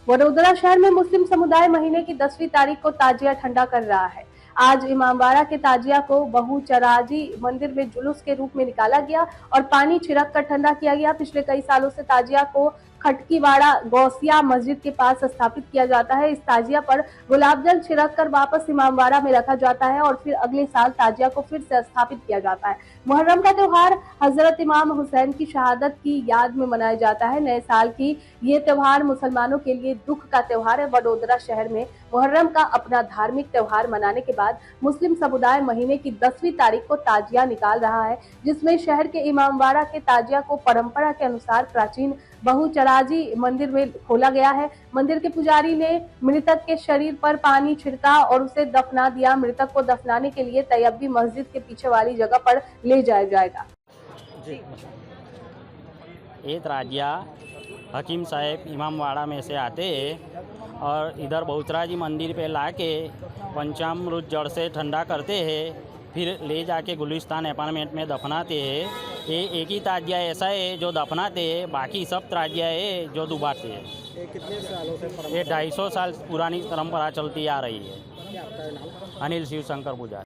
वडोदरा शहर में मुस्लिम समुदाय महीने की 10वीं तारीख को ताजिया ठंडा कर रहा है। आज इमामबाड़ा के ताजिया को बहुचराजी मंदिर में जुलूस के रूप में निकाला गया और पानी छिड़क कर ठंडा किया गया। पिछले कई सालों से ताजिया को खटकीवाड़ा गौसिया मस्जिद के पास स्थापित किया जाता है। इस ताजिया पर गुलाब जल छिड़क कर वापस इमामबाड़ा में रखा जाता है और फिर अगले साल ताजिया को फिर से स्थापित किया जाता है। मुहर्रम का त्योहार हजरत इमाम हुसैन की शहादत की याद में मनाया जाता है। नए साल की ये त्योहार मुसलमानों के लिए दुख का त्योहार है। वडोदरा शहर में मुहर्रम का अपना धार्मिक त्योहार मनाने के बाद मुस्लिम समुदाय महीने की 10वीं तारीख को ताजिया निकाल रहा है, जिसमें शहर के इमामबाड़ा के ताजिया को परंपरा के अनुसार प्राचीन बहुचराजी मंदिर में खोला गया है। मंदिर के पुजारी ने मृतक के शरीर पर पानी छिड़का और उसे दफना दिया। मृतक को दफनाने के लिए तैयबी मस्जिद के पीछे वाली जगह पर ले जाया जाएगा। ये ताजिया हकीम साहब इमामबाड़ा में से आते हैं और इधर बहुचराजी मंदिर पे लाके पंचामृत जड़ से ठंडा करते हैं, फिर ले जाके गुलिस्तान अपार्टमेंट में दफनाते हैं। ये एक ही ताजिया ऐसा है जो दफनाते हैं, बाकी सब ताजिया है जो डुबाते हैं। ये कितने सालों से ये 250 साल पुरानी परंपरा चलती आ रही है। क्या आपका नाम? अनिल शिव शंकर पुजारी।